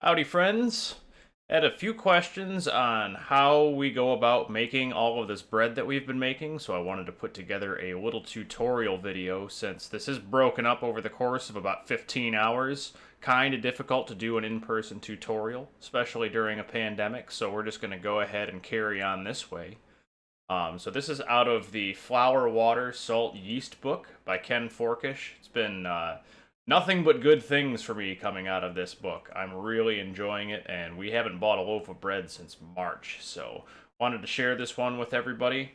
Howdy, friends. Had a few questions on how we go about making all of this bread that we've been making, so I wanted to put together a little tutorial video since this is broken up over the course of about 15 hours. Kind of difficult to do an in-person tutorial, especially during a pandemic, so we're just going to go ahead and carry on this way. So this is out of the Flour, Water, Salt, Yeast book by Ken Forkish. It's been nothing but good things for me coming out of this book. I'm really enjoying it, and we haven't bought a loaf of bread since March, so wanted to share this one with everybody.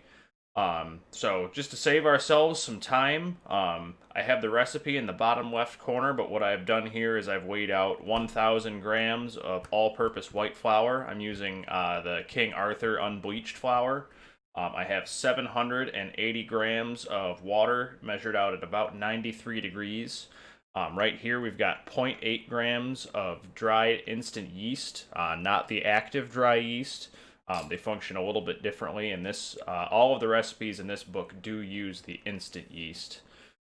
So just to save ourselves some time, I have the recipe in the bottom left corner, but what I've done here is I've weighed out 1,000 grams of all-purpose white flour. I'm using the King Arthur unbleached flour. I have 780 grams of water measured out at about 93 degrees. Right here, we've got zero point 0.8 grams of dried instant yeast, not the active dry yeast. They function a little bit differently, and this all of the recipes in this book do use the instant yeast.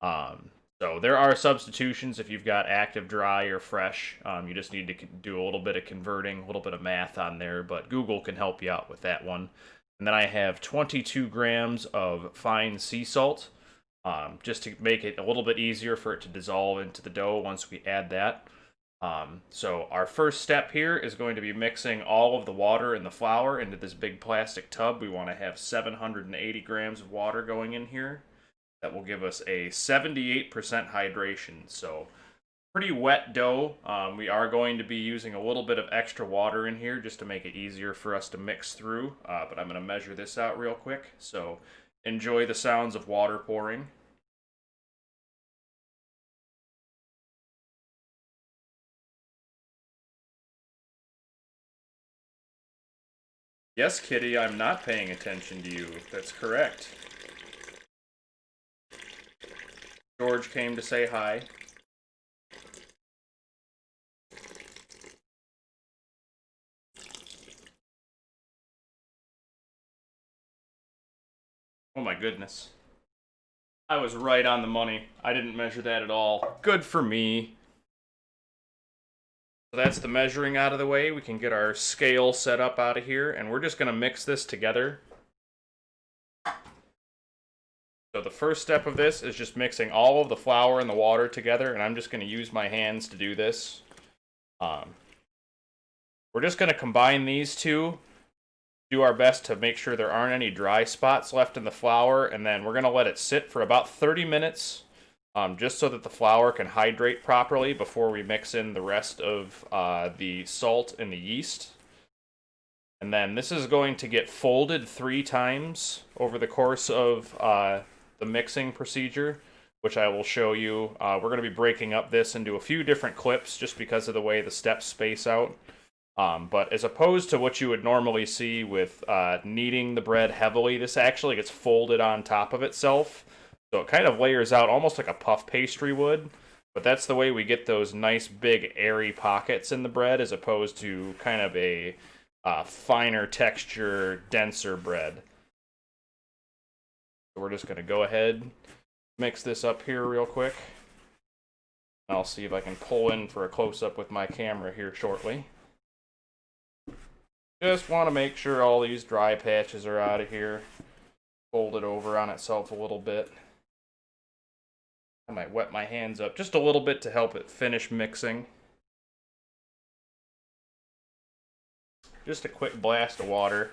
So there are substitutions if you've got active dry or fresh. You just need to do a little bit of converting, a little bit of math on there, but Google can help you out with that one. And then I have 22 grams of fine sea salt, just to make it a little bit easier for it to dissolve into the dough once we add that. So our first step here is going to be mixing all of the water and the flour into this big plastic tub. We want to have 780 grams of water going in here. That will give us a 78% hydration, so pretty wet dough. We are going to be using a little bit of extra water in here just to make it easier for us to mix through, but I'm going to measure this out real quick, so enjoy the sounds of water pouring. Yes, Kitty, I'm not paying attention to you. That's correct. George came to say hi. Oh my goodness. I was right on the money. I didn't measure that at all. Good for me. So that's the measuring out of the way. We can get our scale set up out of here, and we're just going to mix this together. So the first step of this is just mixing all of the flour and the water together, and I'm just going to use my hands to do this. We're just going to combine these two, do our best to make sure there aren't any dry spots left in the flour, and then we're going to let it sit for about 30 minutes, just so that the flour can hydrate properly before we mix in the rest of the salt and the yeast. And then this is going to get folded 3 times over the course of the mixing procedure, which I will show you. We're going to be breaking up this into a few different clips just because of the way the steps space out. But as opposed to what you would normally see with kneading the bread heavily, this actually gets folded on top of itself. So it kind of layers out almost like a puff pastry would. But that's the way we get those nice big airy pockets in the bread as opposed to kind of a finer texture, denser bread. So we're just going to go ahead, mix this up here real quick. I'll see if I can pull in for a close-up with my camera here shortly. Just want to make sure all these dry patches are out of here. Fold it over on itself a little bit. I might wet my hands up just a little bit to help it finish mixing. Just a quick blast of water.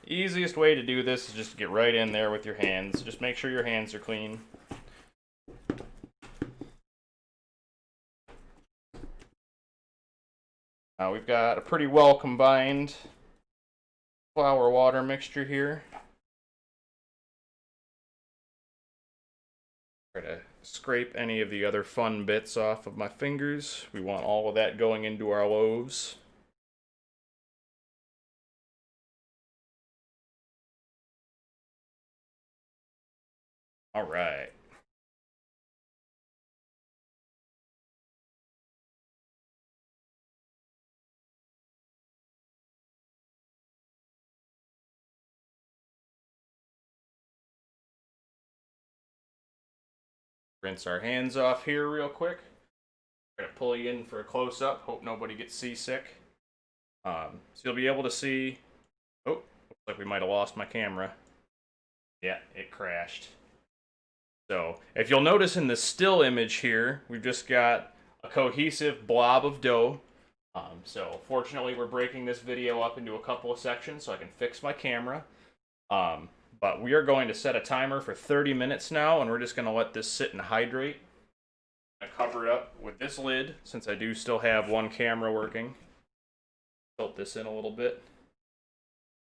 Easiest way to do this is just to get right in there with your hands. Just make sure your hands are clean. Now we've got a pretty well combined flour water mixture here. Try to scrape any of the other fun bits off of my fingers. We want all of that going into our loaves. All right. Rinse our hands off here real quick. I'm gonna pull you in for a close-up. Hope nobody gets seasick. So you'll be able to see... Oh, looks like we might have lost my camera. Yeah, it crashed. So, if you'll notice in the still image here, we've just got a cohesive blob of dough. So, fortunately, we're breaking this video up into a couple of sections so I can fix my camera. But we are going to set a timer for 30 minutes now, and we're just going to let this sit and hydrate. I'm going to cover it up with this lid, since I do still have one camera working. Tilt this in a little bit.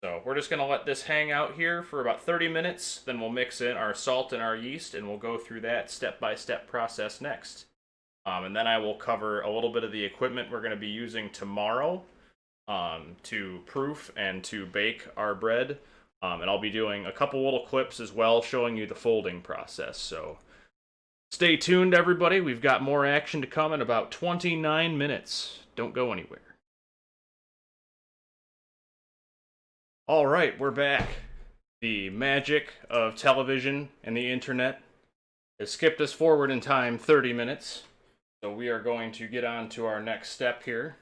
So we're just going to let this hang out here for about 30 minutes, then we'll mix in our salt and our yeast, and we'll go through that step-by-step process next. And then I will cover a little bit of the equipment we're going to be using tomorrow to proof and to bake our bread. And I'll be doing a couple little clips as well showing you the folding process. So stay tuned, everybody. We've got more action to come in about 29 minutes. Don't go anywhere. All right, we're back. The magic of television and the internet has skipped us forward in time 30 minutes. So we are going to get on to our next step here.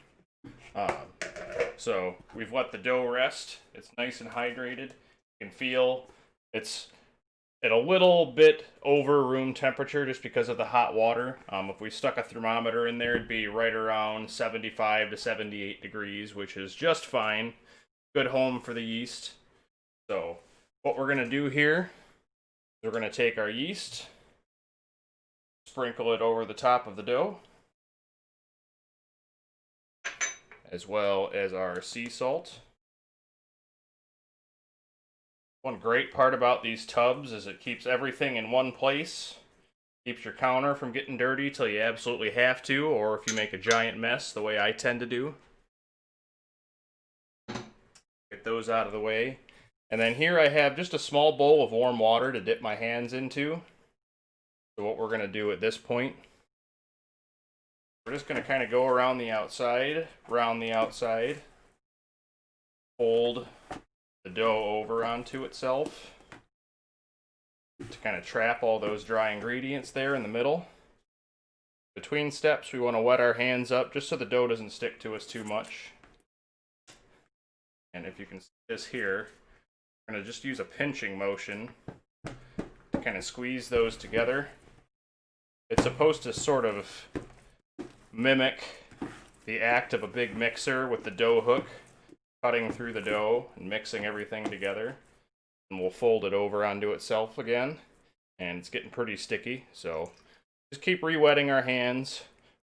So we've let the dough rest. It's nice and hydrated. You can feel it's at a little bit over room temperature just because of the hot water. If we stuck a thermometer in there, it'd be right around 75 to 78 degrees, which is just fine. Good home for the yeast. So what we're going to do here is we're going to take our yeast, sprinkle it over the top of the dough, as well as our sea salt. One great part about these tubs is it keeps everything in one place. Keeps your counter from getting dirty till you absolutely have to, or if you make a giant mess, the way I tend to do. Get those out of the way. And then here I have just a small bowl of warm water to dip my hands into. So what we're going to do at this point, we're just going to kind of go around the outside, fold the dough over onto itself to kind of trap all those dry ingredients there in the middle. Between steps, we want to wet our hands up just so the dough doesn't stick to us too much. And if you can see this here, we're going to just use a pinching motion to kind of squeeze those together. It's supposed to sort of mimic the act of a big mixer with the dough hook cutting through the dough and mixing everything together. And we'll fold it over onto itself again. And it's getting pretty sticky, so just keep re-wetting our hands,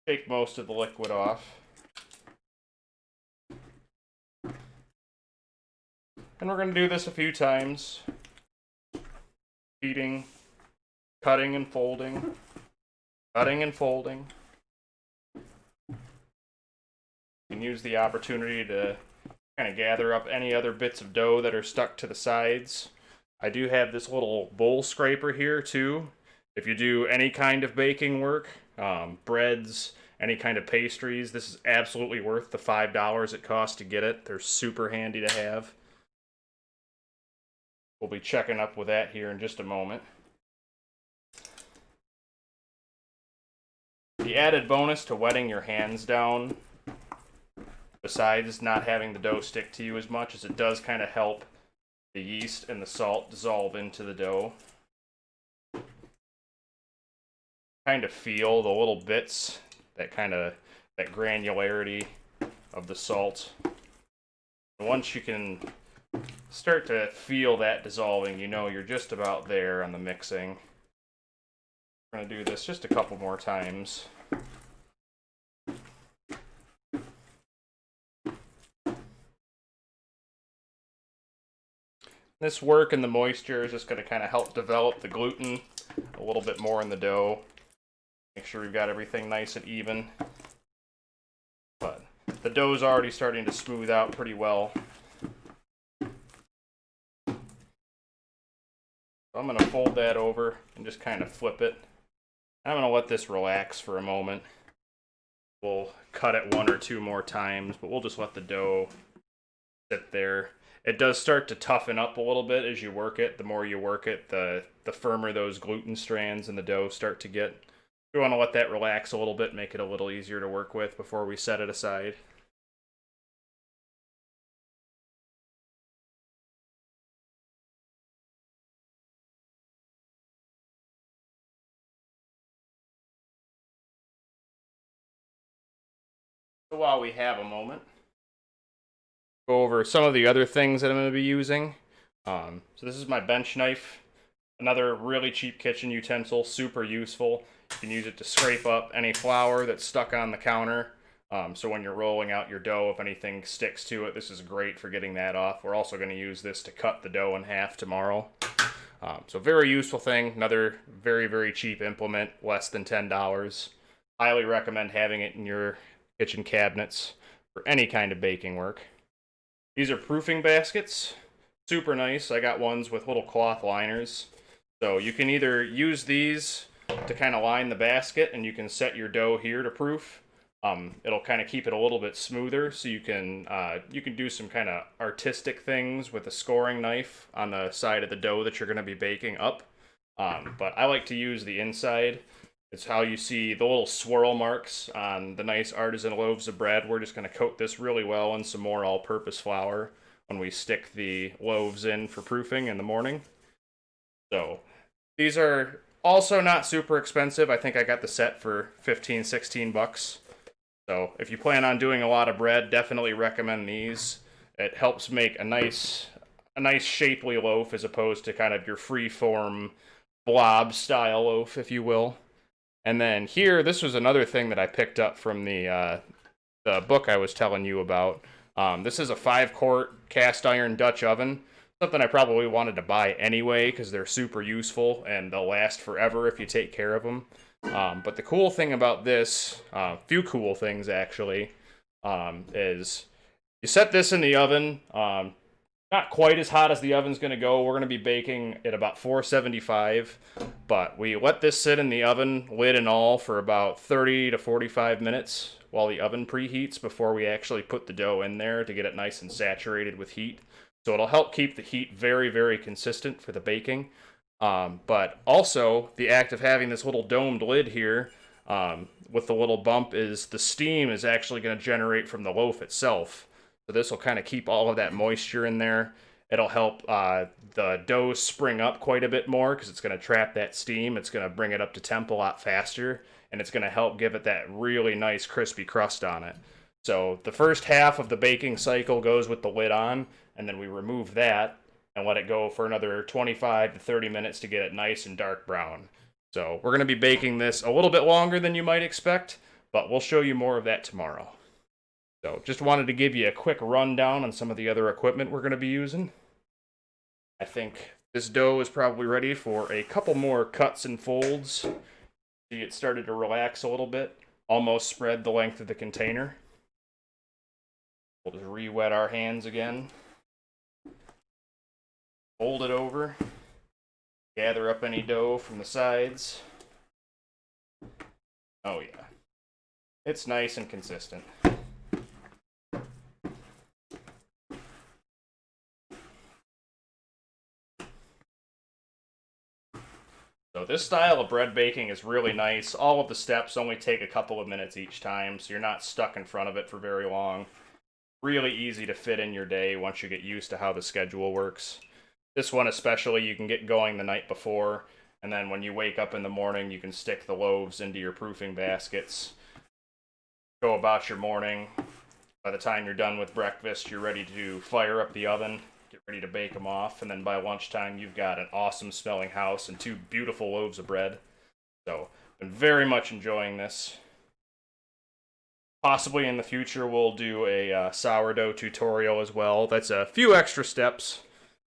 shake most of the liquid off. And we're going to do this a few times. Feeding, cutting and folding, cutting and folding. You can use the opportunity to kind of gather up any other bits of dough that are stuck to the sides. I do have this little bowl scraper here too. If you do any kind of baking work, breads, any kind of pastries, this is absolutely worth the $5 it costs to get it. They're super handy to have. We'll be checking up with that here in just a moment. The added bonus to wetting your hands down, besides not having the dough stick to you as much, is it does kind of help the yeast and the salt dissolve into the dough. Kind of feel the little bits, that granularity of the salt. And once you can start to feel that dissolving, you know you're just about there on the mixing. We're going to do this just a couple more times. This work and the moisture is just going to kind of help develop the gluten a little bit more in the dough. Make sure we've got everything nice and even. But the dough's already starting to smooth out pretty well. So I'm going to fold that over and just kind of flip it. I'm going to let this relax for a moment. We'll cut it one or two more times, but we'll just let the dough sit there. It does start to toughen up a little bit as you work it. The more you work it, the firmer those gluten strands in the dough start to get. We want to let that relax a little bit, make it a little easier to work with before we set it aside. So while we have a moment, go over some of the other things that I'm going to be using. So this is my bench knife, another really cheap kitchen utensil, super useful. You can use it to scrape up any flour that's stuck on the counter. So when you're rolling out your dough, if anything sticks to it, this is great for getting that off. We're also going to use this to cut the dough in half tomorrow. So very useful thing, another very, very cheap implement, less than $10. Highly recommend having it in your kitchen cabinets for any kind of baking work. These are proofing baskets, super nice. I got ones with little cloth liners. So you can either use these to kind of line the basket and you can set your dough here to proof. It'll kind of keep it a little bit smoother, so you can do some kind of artistic things with a scoring knife on the side of the dough that you're going to be baking up. But I like to use the inside. It's how you see the little swirl marks on the nice artisan loaves of bread. We're just going to coat this really well in some more all-purpose flour when we stick the loaves in for proofing in the morning. So these are also not super expensive. I think I got the set for 15, 16 bucks. So if you plan on doing a lot of bread, definitely recommend these. It helps make a nice shapely loaf as opposed to kind of your free-form blob style loaf, if you will. And then here, this was another thing that I picked up from the book I was telling you about. This is a 5-quart cast iron Dutch oven. Something I probably wanted to buy anyway because they're super useful and they'll last forever if you take care of them. But the cool thing about this, few cool things actually, is you set this in the oven. Not quite as hot as the oven's going to go. We're going to be baking at about 475, but we let this sit in the oven, lid and all, for about 30 to 45 minutes while the oven preheats before we actually put the dough in there to get it nice and saturated with heat. So it'll help keep the heat very, very consistent for the baking. But also, the act of having this little domed lid here with the little bump is the steam is actually going to generate from the loaf itself. So this will kind of keep all of that moisture in there. It'll help the dough spring up quite a bit more because it's going to trap that steam. It's going to bring it up to temp a lot faster, and it's going to help give it that really nice crispy crust on it. So the first half of the baking cycle goes with the lid on, and then we remove that and let it go for another 25 to 30 minutes to get it nice and dark brown. So we're going to be baking this a little bit longer than you might expect, but we'll show you more of that tomorrow. So just wanted to give you a quick rundown on some of the other equipment we're going to be using. I think this dough is probably ready for a couple more cuts and folds. See, it started to relax a little bit, almost spread the length of the container. We'll just re-wet our hands again. Fold it over. Gather up any dough from the sides. Oh yeah. It's nice and consistent. So this style of bread baking is really nice. All of the steps only take a couple of minutes each time, so you're not stuck in front of it for very long. Really easy to fit in your day once you get used to how the schedule works. This one especially, you can get going the night before, and then when you wake up in the morning, you can stick the loaves into your proofing baskets. Go about your morning. By the time you're done with breakfast, you're ready to fire up the oven, get ready to bake them off, and then by lunchtime, you've got an awesome smelling house and 2 beautiful loaves of bread. So, been very much enjoying this. Possibly in the future, we'll do a sourdough tutorial as well. That's a few extra steps.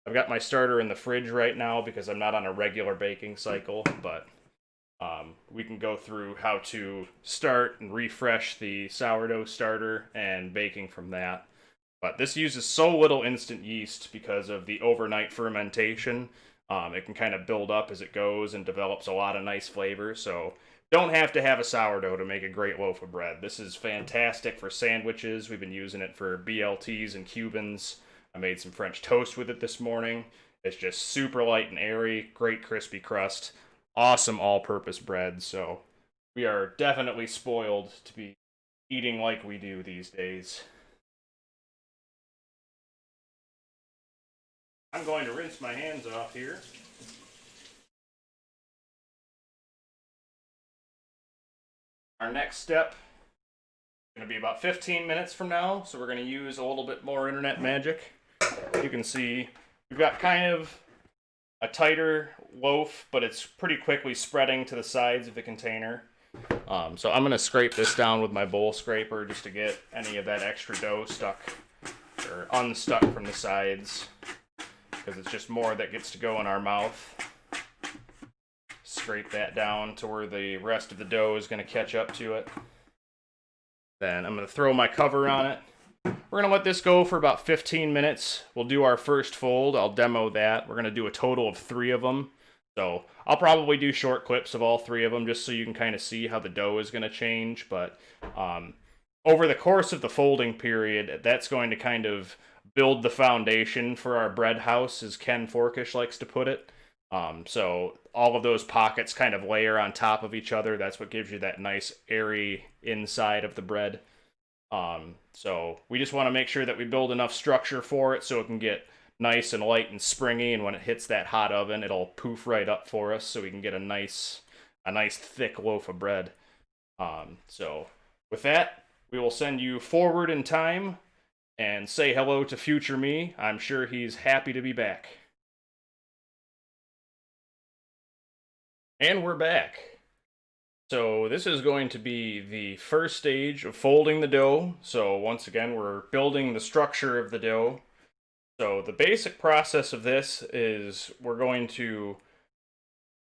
I've got my starter in the fridge right now because I'm not on a regular baking cycle, but we can go through how to start and refresh the sourdough starter and baking from that. But this uses so little instant yeast because of the overnight fermentation. It can kind of build up as it goes and develops a lot of nice flavor. So don't have to have a sourdough to make a great loaf of bread. This is fantastic for sandwiches. We've been using it for BLTs and Cubans. I made some French toast with it this morning. It's just super light and airy, great crispy crust, awesome all-purpose bread. So we are definitely spoiled to be eating like we do these days. I'm going to rinse my hands off here. Our next step is going to be about 15 minutes from now, so we're going to use a little bit more internet magic. You can see we've got kind of a tighter loaf, but it's pretty quickly spreading to the sides of the container. So I'm going to scrape this down with my bowl scraper just to get any of that extra dough stuck or unstuck from the sides, because it's just more that gets to go in our mouth. Scrape that down to where the rest of the dough is going to catch up to it. Then I'm going to throw my cover on it. We're going to let this go for about 15 minutes. We'll do our first fold. I'll demo that. We're going to do a total of 3 of them. So I'll probably do short clips of all 3 of them just so you can kind of see how the dough is going to change. But over the course of the folding period, that's going to kind of build the foundation for our bread house, as Ken Forkish likes to put it. So all of those pockets kind of layer on top of each other. That's what gives you that nice airy inside of the bread. So we just want to make sure that we build enough structure for it so it can get nice and light and springy, and when it hits that hot oven, it'll poof right up for us so we can get a nice thick loaf of bread. So with that, we will send you forward in time and say hello to future me. I'm sure he's happy to be back. And we're back. So this is going to be the first stage of folding the dough. So once again, we're building the structure of the dough. So the basic process of this is we're going to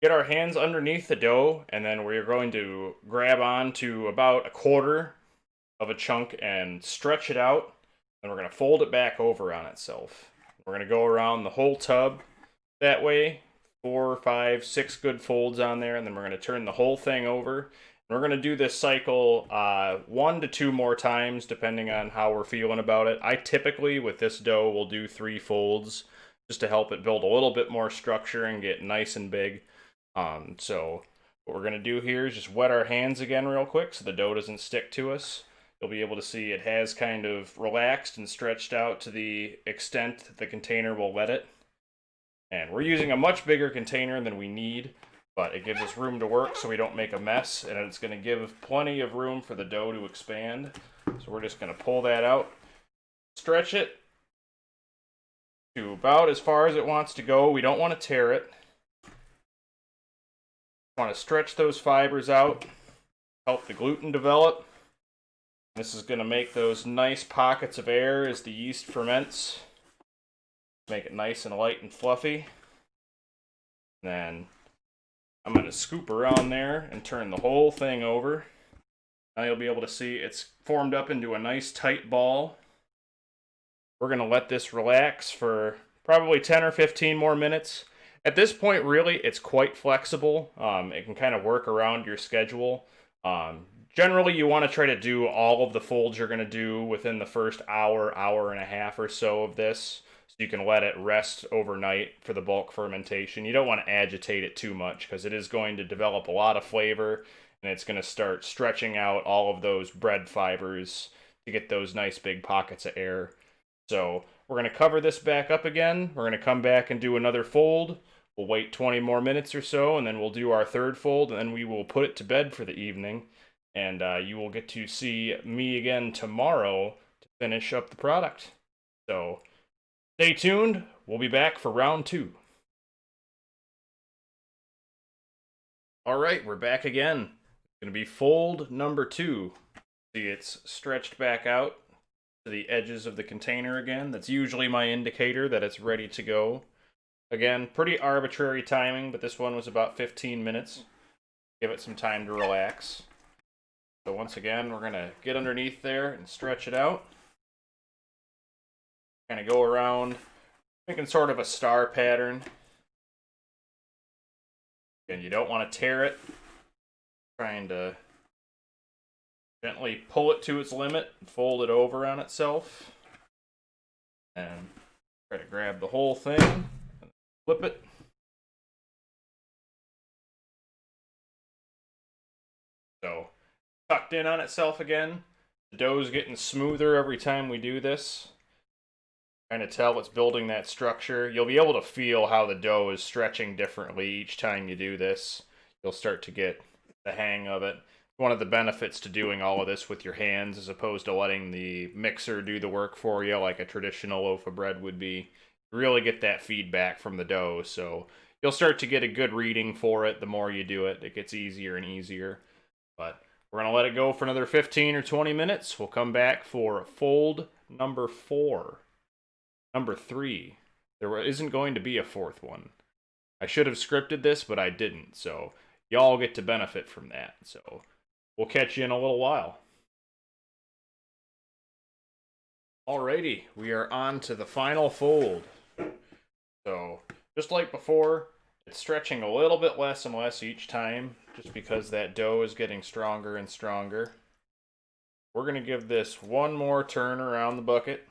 get our hands underneath the dough, and then we're going to grab on to about a quarter of a chunk and stretch it out. And we're going to fold it back over on itself. We're going to go around the whole tub that way. 4, 5, 6 good folds on there, and then we're going to turn the whole thing over. And we're going to do this cycle 1 to 2 more times, depending on how we're feeling about it. I typically, with this dough, will do 3 folds just to help it build a little bit more structure and get nice and big. So what we're going to do here is just wet our hands again real quick so the dough doesn't stick to us. You'll be able to see it has kind of relaxed and stretched out to the extent that the container will let it. And we're using a much bigger container than we need, but it gives us room to work so we don't make a mess, and it's going to give plenty of room for the dough to expand. So we're just going to pull that out, stretch it to about as far as it wants to go. We don't want to tear it. We want to stretch those fibers out, help the gluten develop. This is going to make those nice pockets of air as the yeast ferments. Make it nice and light and fluffy. Then I'm going to scoop around there and turn the whole thing over. Now you'll be able to see it's formed up into a nice tight ball. We're going to let this relax for probably 10 or 15 more minutes. At this point, really, it's quite flexible. It can kind of work around your schedule. Generally, you want to try to do all of the folds you're going to do within the first hour, hour and a half or so of this. So you can let it rest overnight for the bulk fermentation. You don't want to agitate it too much because it is going to develop a lot of flavor, and it's going to start stretching out all of those bread fibers to get those nice big pockets of air. So we're going to cover this back up again. We're going to come back and do another fold. We'll wait 20 more minutes or so, and then we'll do our third fold, and then we will put it to bed for the evening. And you will get to see me again tomorrow to finish up the product. So stay tuned. We'll be back for round 2. All right, we're back again. It's going to be fold number 2. See, it's stretched back out to the edges of the container again. That's usually my indicator that it's ready to go. Again, pretty arbitrary timing, but this one was about 15 minutes. Give it some time to relax. So once again, we're going to get underneath there and stretch it out. Kind of go around, making sort of a star pattern. And you don't want to tear it. Trying to gently pull it to its limit and fold it over on itself. And Try to grab the whole thing, flip it. So, tucked in on itself again. The dough's getting smoother every time we do this. Trying to tell it's building that structure. You'll be able to feel how the dough is stretching differently each time you do this. You'll start to get the hang of it. One of the benefits to doing all of this with your hands as opposed to letting the mixer do the work for you like a traditional loaf of bread would be. You really get that feedback from the dough, so you'll start to get a good reading for it the more you do it. It gets easier and easier. But we're going to let it go for another 15 or 20 minutes. We'll come back for fold number 4. Number 3. There isn't going to be a fourth one. I should have scripted this, but I didn't, so y'all get to benefit from that. So we'll catch you in a little while. Alrighty, we are on to the final fold. So, just like before, it's stretching a little bit less and less each time, just because that dough is getting stronger and stronger. We're going to give this one more turn around the bucket.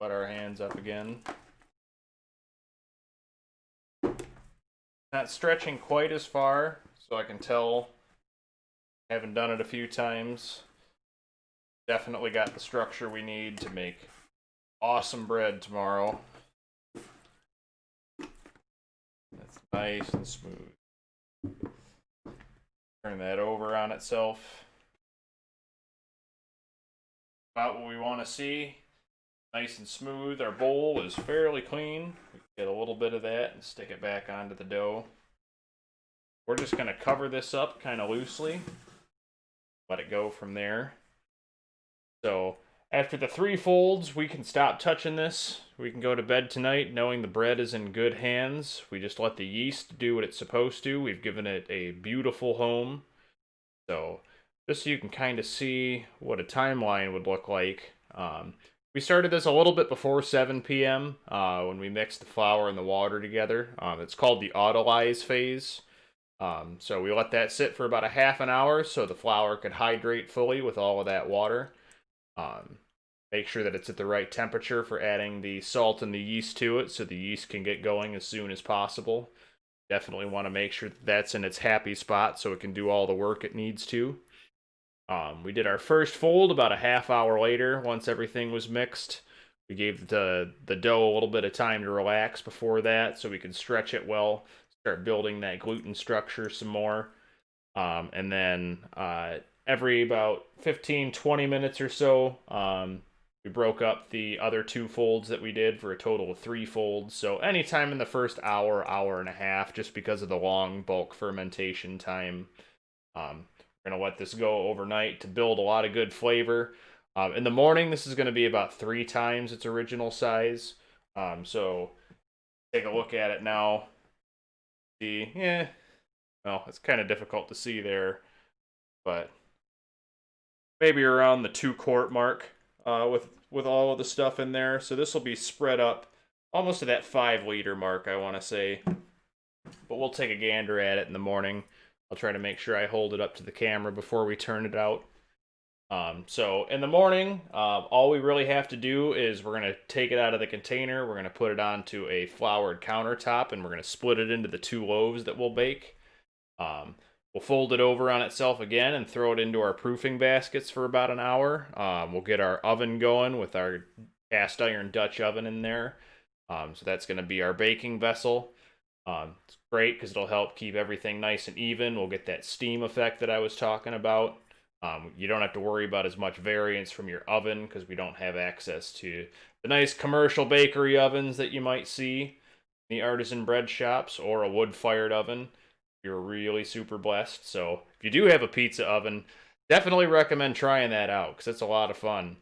Put our hands up again. Not stretching quite as far, so I can tell, having done it a few times, definitely got the structure we need to make awesome bread tomorrow. That's nice and smooth. Turn that over on itself. About what we want to see. Nice and smooth. Our bowl is fairly clean. We get a little bit of that and stick it back onto the dough. We're just going to cover this up kind of loosely. Let it go from there. So after the 3 folds, we can stop touching this. We can go to bed tonight knowing the bread is in good hands. We just let the yeast do what it's supposed to. We've given it a beautiful home. So just so you can kind of see what a timeline would look like. We started this a little bit before 7 p.m. When we mixed the flour and the water together. It's called the autolyze phase. So we let that sit for about a half an hour so the flour could hydrate fully with all of that water. Make sure that it's at the right temperature for adding the salt and the yeast to it so the yeast can get going as soon as possible. Definitely want to make sure that that's in its happy spot so it can do all the work it needs to. We did our first fold about a half hour later once everything was mixed. We gave the dough a little bit of time to relax before that so we could stretch it well, start building that gluten structure some more. And then every about 15-20 minutes or so, we broke up the other 2 folds that we did for a total of 3 folds. So anytime in the first hour, hour and a half, just because of the long bulk fermentation time. We're going to let this go overnight to build a lot of good flavor. In the morning, this is going to be about 3 times its original size. So take a look at it now. See, well, it's kind of difficult to see there, but maybe around the 2-quart mark with all of the stuff in there. So this will be spread up almost to that 5-liter mark, I want to say. But we'll take a gander at it in the morning. I'll try to make sure I hold it up to the camera before we turn it out. So in the morning, all we really have to do is we're going to take it out of the container. We're going to put it onto a floured countertop, and we're going to split it into the 2 loaves that we'll bake. We'll fold it over on itself again and throw it into our proofing baskets for about an hour. We'll get our oven going with our cast iron Dutch oven in there. So that's going to be our baking vessel. It's great because it'll help keep everything nice and even. We'll get that steam effect that I was talking about. You don't have to worry about as much variance from your oven because we don't have access to the nice commercial bakery ovens that you might see in the artisan bread shops or a wood-fired oven. You're really super blessed. So if you do have a pizza oven, definitely recommend trying that out because it's a lot of fun.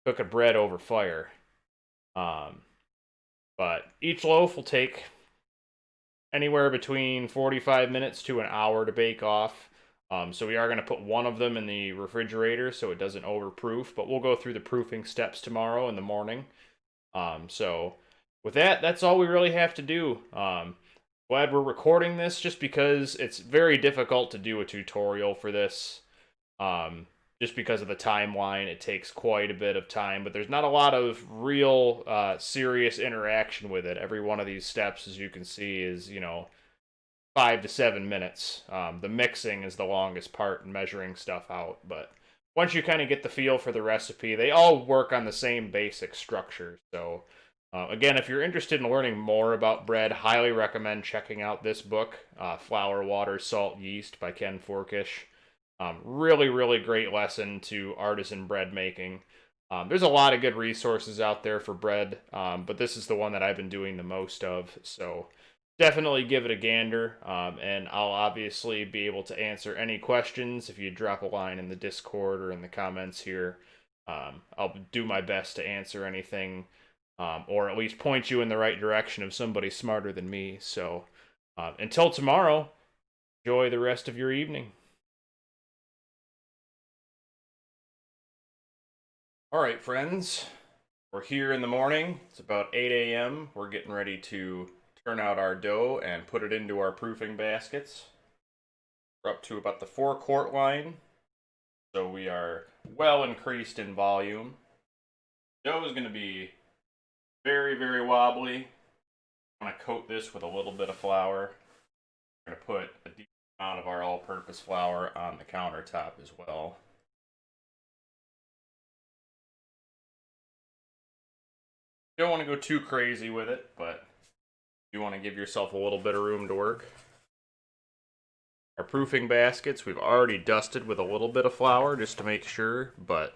Cooking bread over fire. But each loaf will take anywhere between 45 minutes to an hour to bake off. So we are going to put one of them in the refrigerator so it doesn't overproof, but we'll go through the proofing steps tomorrow in the morning. So with that, that's all we really have to do. Glad we're recording this just because it's very difficult to do a tutorial for this. just because of the timeline, it takes quite a bit of time, but there's not a lot of real serious interaction with it. Every one of these steps, as you can see, is, 5 to 7 minutes. The mixing is the longest part and measuring stuff out, but once you kind of get the feel for the recipe, they all work on the same basic structure. So, again, if you're interested in learning more about bread, highly recommend checking out this book, Flour, Water, Salt, Yeast by Ken Forkish. Really, really great lesson to artisan bread making. There's a lot of good resources out there for bread, but this is the one that I've been doing the most of. So definitely give it a gander, and I'll obviously be able to answer any questions if you drop a line in the Discord or in the comments here. I'll do my best to answer anything, or at least point you in the right direction of somebody smarter than me. So until tomorrow, enjoy the rest of your evening. All right, friends, we're here in the morning. It's about 8 a.m. We're getting ready to turn out our dough and put it into our proofing baskets. We're up to about the 4-quart line, so we are well increased in volume. Dough is going to be very, very wobbly. I'm going to coat this with a little bit of flour. We're going to put a decent amount of our all-purpose flour on the countertop as well. You don't want to go too crazy with it, but you want to give yourself a little bit of room to work. Our proofing baskets, we've already dusted with a little bit of flour just to make sure, but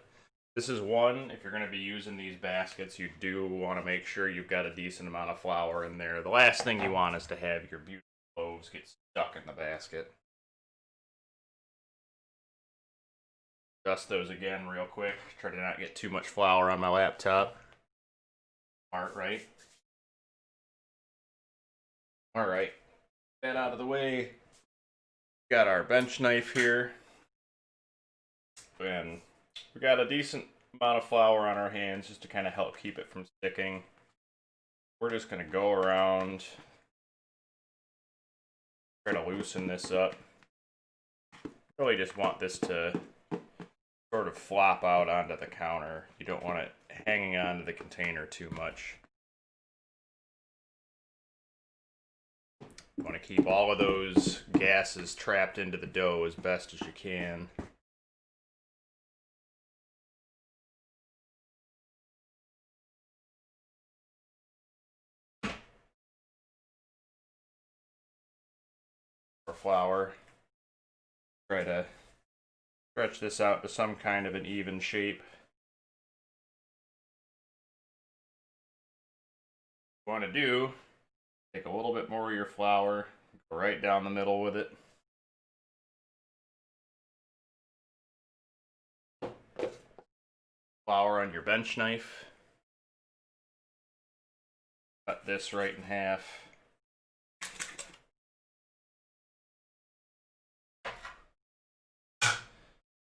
this is one, if you're going to be using these baskets, you do want to make sure you've got a decent amount of flour in there. The last thing you want is to have your beautiful loaves get stuck in the basket. Dust those again real quick. Try to not get too much flour on my laptop. Smart, right? Alright, that out of the way. Got our bench knife here. And we got a decent amount of flour on our hands just to kind of help keep it from sticking. We're just going to go around, try to loosen this up. Really just want this to sort of flop out onto the counter. You don't want it hanging onto the container too much. You want to keep all of those gases trapped into the dough as best as you can. For flour, try to stretch this out to some kind of an even shape. What you want to do, take a little bit more of your flour, go right down the middle with it. Flour on your bench knife. Cut this right in half.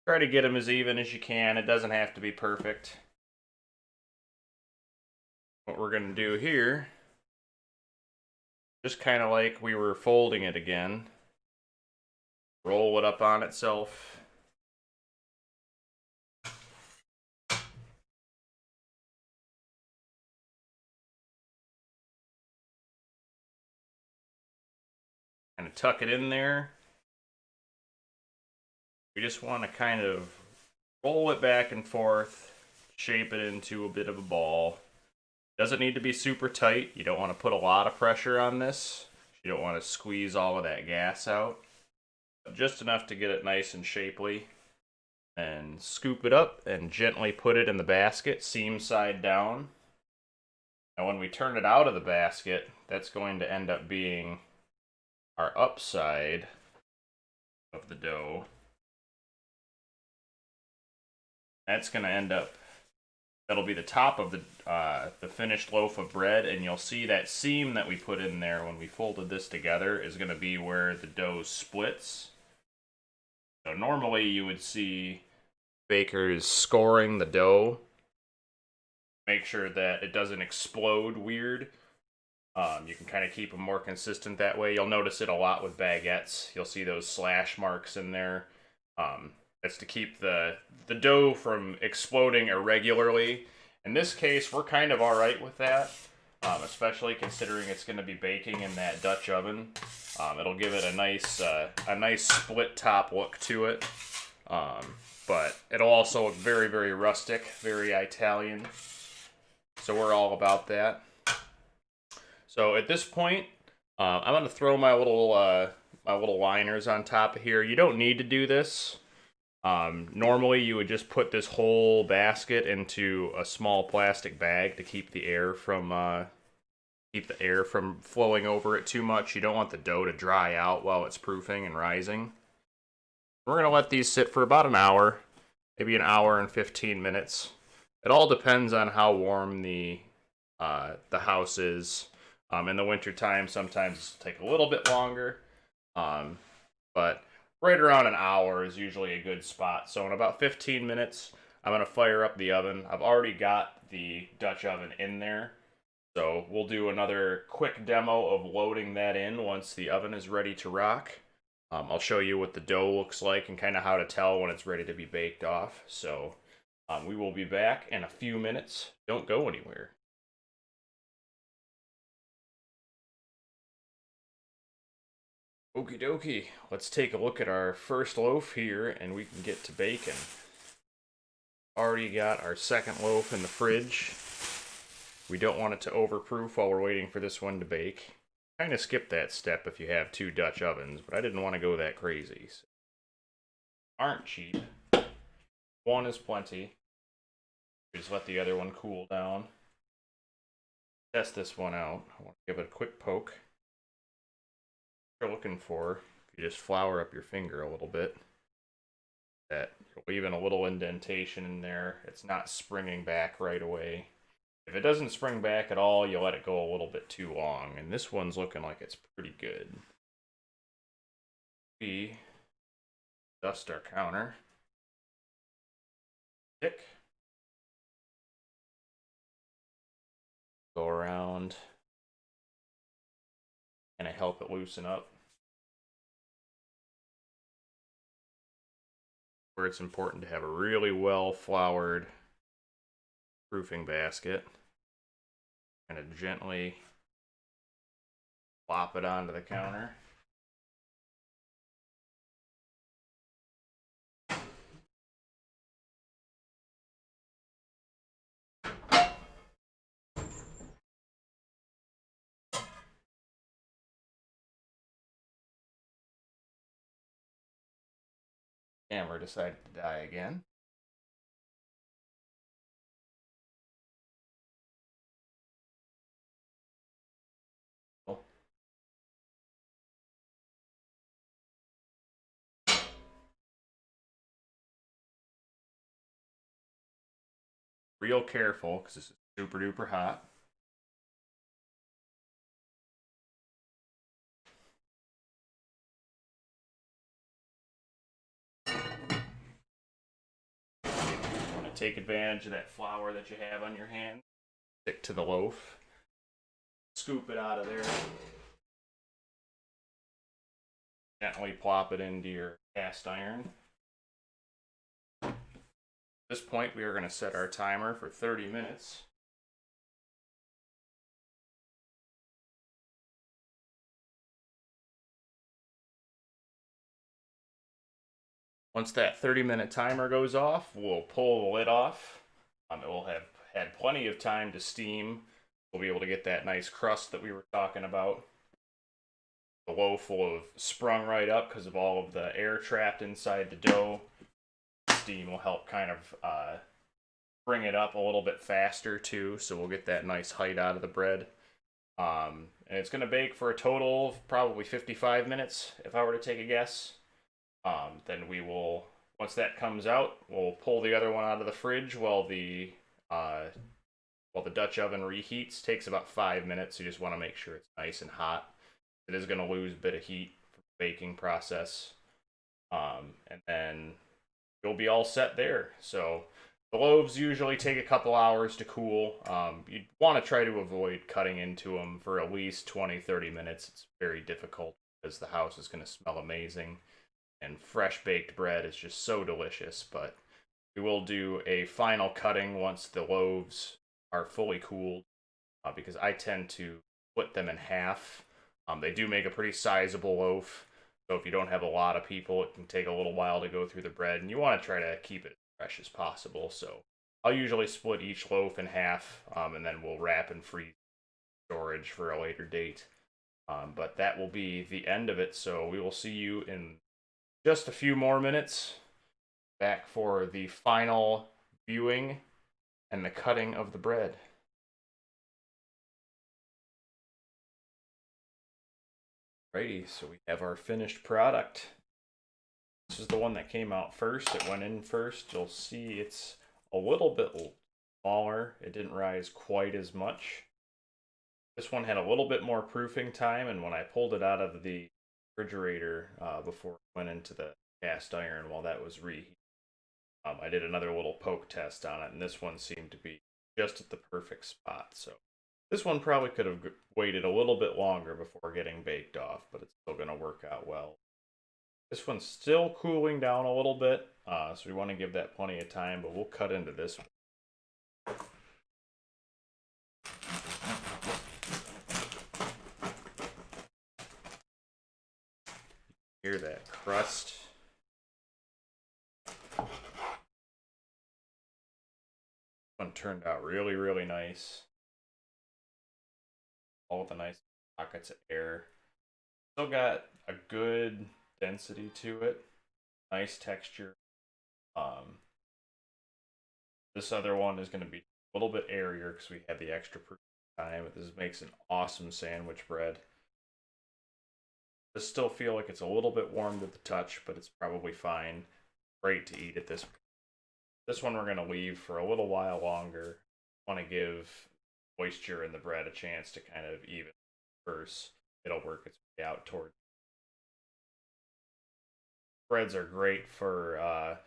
Try to get them as even as you can. It doesn't have to be perfect. What we're going to do here, just kind of like we were folding it again, roll it up on itself. Kind of tuck it in there. We just want to kind of roll it back and forth, shape it into a bit of a ball. Doesn't need to be super tight. You don't want to put a lot of pressure on this. You don't want to squeeze all of that gas out. But just enough to get it nice and shapely. And scoop it up and gently put it in the basket, seam side down. And when we turn it out of the basket, that's going to end up being our upside of the dough. That's going to end up, that'll be the top of the finished loaf of bread, and you'll see that seam that we put in there when we folded this together is going to be where the dough splits. So normally you would see bakers scoring the dough, make sure that it doesn't explode weird. You can kind of keep them more consistent that way. You'll notice it a lot with baguettes. You'll see those slash marks in there. That's to keep the dough from exploding irregularly. In this case, we're kind of all right with that, especially considering it's going to be baking in that Dutch oven. It'll give it a nice split top look to it, but it'll also look very, very rustic, very Italian. So we're all about that. So at this point, I'm going to throw my little liners on top of here. You don't need to do this. Normally, you would just put this whole basket into a small plastic bag to keep the air from flowing over it too much. You don't want the dough to dry out while it's proofing and rising. We're gonna let these sit for about an hour, maybe an hour and 15 minutes. It all depends on how warm the house is. In the wintertime, sometimes it'll take a little bit longer, but right around an hour is usually a good spot. So in about 15 minutes, I'm going to fire up the oven. I've already got the Dutch oven in there. So we'll do another quick demo of loading that in once the oven is ready to rock. I'll show you what the dough looks like and kind of how to tell when it's ready to be baked off. So we will be back in a few minutes. Don't go anywhere. Okie dokie, let's take a look at our first loaf here and we can get to baking. Already got our second loaf in the fridge. We don't want it to overproof while we're waiting for this one to bake. Kind of skip that step if you have two Dutch ovens, but I didn't want to go that crazy. So, aren't cheap. One is plenty. Just let the other one cool down. Test this one out. I want to give it a quick poke. You're looking for, if you just flour up your finger a little bit, that you're leaving a little indentation in there. It's not springing back right away. If it doesn't spring back at all, you let it go a little bit too long, and this one's looking like it's pretty good. We dust our counter. Stick. Go around and I help it loosen up. Where it's important to have a really well floured proofing basket. Kind of gently plop it onto the counter. Camera decided to die again. Real careful because this is super duper hot. Take advantage of that flour that you have on your hand. Stick to the loaf. Scoop it out of there. Gently plop it into your cast iron. At this point, we are going to set our timer for 30 minutes. Once that 30-minute timer goes off, we'll pull the lid off. It will have had plenty of time to steam. We'll be able to get that nice crust that we were talking about. The loaf will have sprung right up because of all of the air trapped inside the dough. Steam will help kind of bring it up a little bit faster too, so we'll get that nice height out of the bread. And it's going to bake for a total of probably 55 minutes, if I were to take a guess. Then we will, once that comes out, we'll pull the other one out of the fridge while the Dutch oven reheats. Takes about 5 minutes. You just want to make sure it's nice and hot. It is going to lose a bit of heat from the baking process. And then you'll be all set there. So the loaves usually take a couple hours to cool. You'd want to try to avoid cutting into them for at least 20-30 minutes. It's very difficult because the house is going to smell amazing. and fresh baked bread is just so delicious. But we will do a final cutting once the loaves are fully cooled, because I tend to split them in half. They do make a pretty sizable loaf, so if you don't have a lot of people, it can take a little while to go through the bread, and you want to try to keep it fresh as possible. So I'll usually split each loaf in half, and then we'll wrap and freeze storage for a later date. But that will be the end of it, so we will see you in just a few more minutes back for the final viewing and the cutting of the bread. Alrighty, so we have our finished product. This is the one that came out first. It went in first. You'll see it's a little bit smaller. It didn't rise quite as much. This one had a little bit more proofing time, and when I pulled it out of the refrigerator before it went into the cast iron while that was reheating, I did another little poke test on it, and this one seemed to be just at the perfect spot. So this one probably could have waited a little bit longer before getting baked off, but it's still going to work out well. This one's still cooling down a little bit, so we want to give that plenty of time, but we'll cut into this one. Hear that crust. One turned out really, really nice. All the nice pockets of air. Still got a good density to it. Nice texture. This other one is going to be a little bit airier because we had the extra time. This makes an awesome sandwich bread. I still feel like it's a little bit warm to the touch, but it's probably fine. Great to eat at this point. This one we're going to leave for a little while longer. Want to give moisture in the bread a chance to kind of even first. It'll work its way out towards. Breads are great for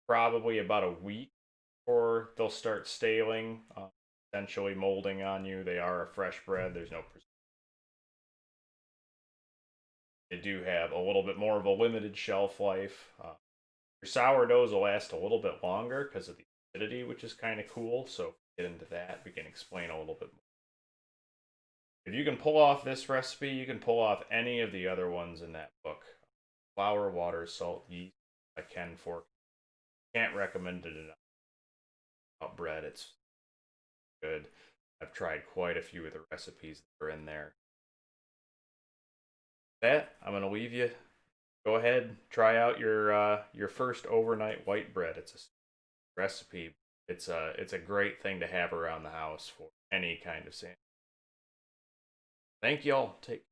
probably about a week before they'll start staling, essentially molding on you. They are a fresh bread. There's no. They do have a little bit more of a limited shelf life. Your sourdoughs will last a little bit longer because of the acidity, which is kind of cool. So if we get into that, we can explain a little bit more. If you can pull off this recipe, you can pull off any of the other ones in that book. Flour, water, salt, yeast by Ken Forkish. Can't recommend it enough. About bread, it's good. I've tried quite a few of the recipes that are in there. That I'm gonna leave you. Go ahead, try out your first overnight white bread. It's a recipe. It's a great thing to have around the house for any kind of sandwich. Thank y'all. Take